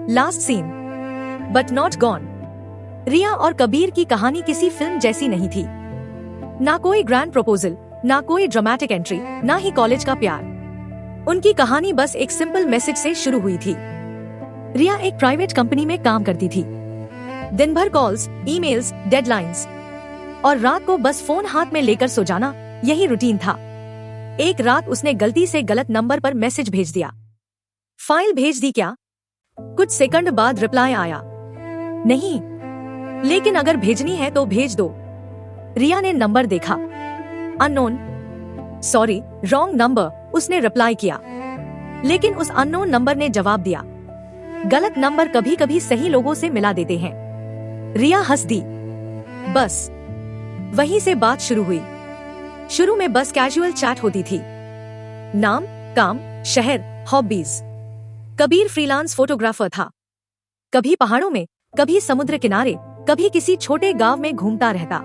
Last scene but not gone. Riya और कबीर की कहानी किसी फिल्म जैसी नहीं थी। ना कोई ग्रैंड प्रपोजल, ना कोई ड्रामेटिक एंट्री, ना ही कॉलेज का प्यार। उनकी कहानी बस एक सिंपल मैसेज से शुरू हुई थी। रिया एक प्राइवेट कंपनी में काम करती थी। दिन भर कॉल्स, ईमेल्स, डेडलाइंस और रात को बस फोन हाथ में लेकर सो जाना, यही रूटीन था। एक रात उसने गलती से गलत नंबर पर मैसेज भेज दिया। फाइल भेज दी क्या? कुछ सेकंड बाद रिप्लाई आया, नहीं, लेकिन अगर भेजनी है तो भेज दो। रिया ने नंबर देखा, अननोन। सॉरी, रॉन्ग नंबर, उसने रिप्लाई किया। लेकिन उस अननोन नंबर ने जवाब दिया। गलत नंबर कभी कभी सही लोगों से मिला देते हैं। रिया हंस दी। बस वहीं से बात शुरू हुई। शुरू में बस कैजुअल चैट होती थी। नाम, काम, शहर, हॉबीज। कबीर फ्रीलांस फोटोग्राफर था। कभी पहाड़ों में, कभी समुद्र किनारे, कभी किसी छोटे गांव में घूमता रहता।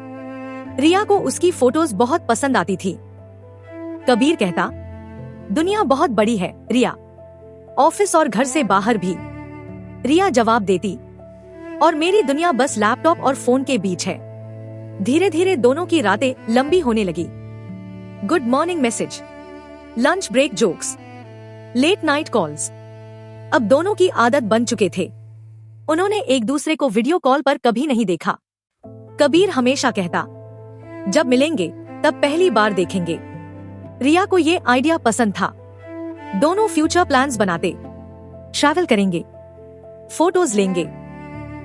रिया को उसकी फोटोज बहुत पसंद आती थी। कबीर कहता, दुनिया बहुत बड़ी है रिया, ऑफिस और घर से बाहर भी। रिया जवाब देती, और मेरी दुनिया बस लैपटॉप और फोन के बीच है। धीरे धीरे दोनों की रातें लंबी होने लगी। Good morning message, lunch break jokes, late night calls. अब दोनों की आदत बन चुके थे। उन्होंने एक दूसरे को वीडियो कॉल पर कभी नहीं देखा। कबीर हमेशा कहता, जब मिलेंगे तब पहली बार देखेंगे। रिया को ये आइडिया पसंद था। दोनों फ्यूचर प्लान्स बनाते, ट्रैवल करेंगे, फोटोज लेंगे,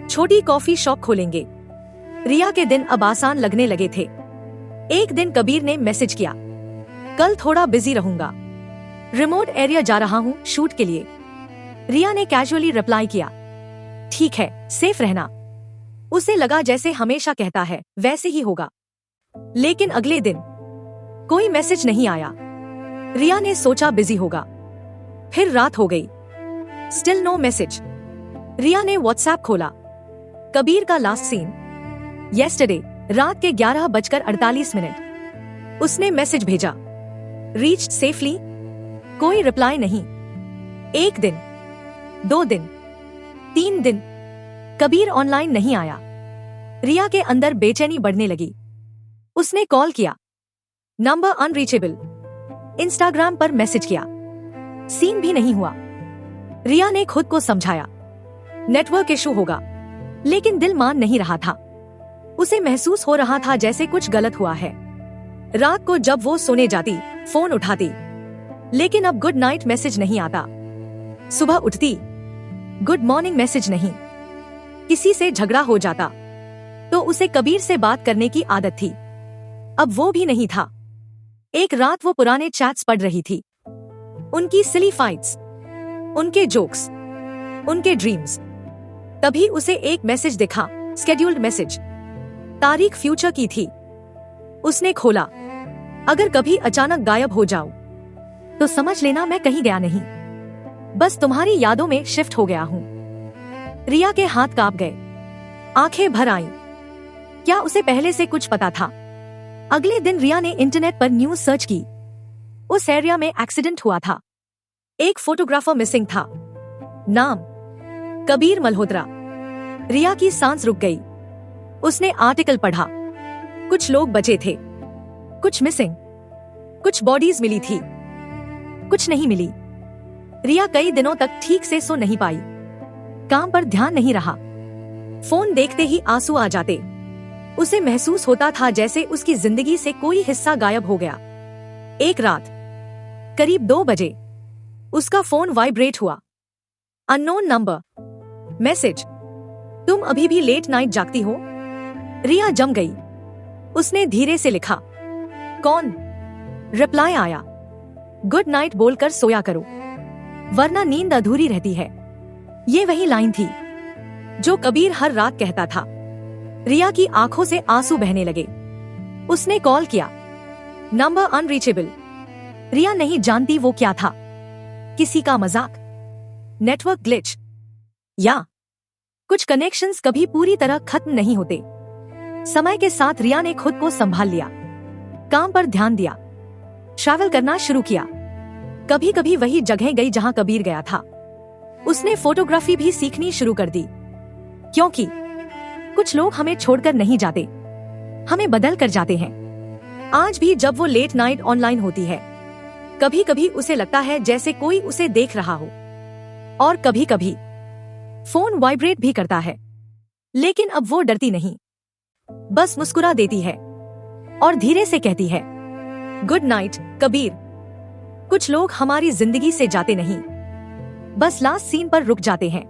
छोटी कॉफी शॉप खोलेंगे। रिया के दिन अब आसान लगने लगे थे। एक दिन कबीर ने मैसेज किया, कल थोड़ा बिजी रहूंगा, रिमोट एरिया जा रहा हूँ शूट के लिए। रिया ने कैजुअली रिप्लाई किया, ठीक है, सेफ रहना। उसे लगा जैसे हमेशा कहता है वैसे ही होगा। लेकिन अगले दिन कोई मैसेज नहीं आया। रिया ने सोचा बिजी होगा। फिर रात हो गई, स्टिल नो मैसेज। रिया ने व्हाट्सएप खोला। कबीर का लास्ट सीन, येस्टरडे, रात के 11:48। उसने मैसेज भेजा, रीच्ड सेफली। कोई रिप्लाई नहीं। एक दिन, 2 दिन, 3 दिन, कबीर ऑनलाइन नहीं आया। रिया के अंदर बेचैनी बढ़ने लगी। उसने कॉल किया, नंबर अनरीचेबल। इंस्टाग्राम पर मैसेज किया, सीन भी नहीं हुआ। रिया ने खुद को समझाया, नेटवर्क इशू होगा, लेकिन दिल मान नहीं रहा था। उसे महसूस हो रहा था जैसे कुछ गलत हुआ है। रात को जब वो सोने जाती, फोन उठाती, लेकिन अब गुड नाइट मैसेज नहीं आता। सुबह उठती, गुड मॉर्निंग मैसेज नहीं। किसी से झगड़ा हो जाता तो उसे कबीर से बात करने की आदत थी, अब वो भी नहीं था। एक रात वो पुराने चैट्स पढ़ रही थी, उनकी सिली फाइट्स, उनके जोक्स, उनके ड्रीम्स। तभी उसे एक मैसेज दिखा, स्केड्यूल्ड मैसेज, तारीख फ्यूचर की थी। उसने खोला, अगर कभी अचानक गायब हो जाऊं तो समझ लेना मैं कहीं गया नहीं, बस तुम्हारी यादों में शिफ्ट हो गया हूं। रिया के हाथ कांप गए, आंखें भर आईं। क्या उसे पहले से कुछ पता था? अगले दिन रिया ने इंटरनेट पर न्यूज सर्च की। उस एरिया में एक्सीडेंट हुआ था। एक फोटोग्राफर मिसिंग था। नाम, कबीर मल्होत्रा। रिया की सांस रुक गई। उसने आर्टिकल पढ़ा। कुछ लोग बचे थे, कुछ मिसिंग, कुछ बॉडीज मिली थी, कुछ नहीं मिली। रिया कई दिनों तक ठीक से सो नहीं पाई। काम पर ध्यान नहीं रहा। फोन देखते ही आंसू आ जाते। उसे महसूस होता था जैसे उसकी जिंदगी से कोई हिस्सा गायब हो गया। एक रात करीब 2 बजे उसका फोन वाइब्रेट हुआ। अननोन नंबर, मैसेज, तुम अभी भी लेट नाइट जागती हो? रिया जम गई। उसने धीरे से लिखा, कौन? रिप्लाई आया, गुड नाइट बोलकर सोया करो, वरना नींद अधूरी रहती है। ये वही लाइन थी जो कबीर हर रात कहता था। रिया की आंखों से आंसू बहने लगे। उसने कॉल किया, नंबर अनरीचेबल। रिया नहीं जानती वो क्या था, किसी का मजाक, नेटवर्क ग्लिच, या कुछ कनेक्शंस कभी पूरी तरह खत्म नहीं होते। समय के साथ रिया ने खुद को संभाल लिया, काम पर ध्यान दिया, ट्रैवल करना शुरू किया। कभी कभी वही जगह गई जहां कबीर गया था। उसने फोटोग्राफी भी सीखनी शुरू कर दी, क्योंकि कुछ लोग हमें छोड़कर नहीं जाते, हमें बदल कर जाते हैं। आज भी जब वो लेट नाइट ऑनलाइन होती है, कभी कभी उसे लगता है जैसे कोई उसे देख रहा हो, और कभी कभी फोन वाइब्रेट भी करता है, लेकिन अब वो डरती नहीं, बस मुस्कुरा देती है और धीरे से कहती है, गुड नाइट कबीर। कुछ लोग हमारी जिंदगी से जाते नहीं, बस लास्ट सीन पर रुक जाते हैं।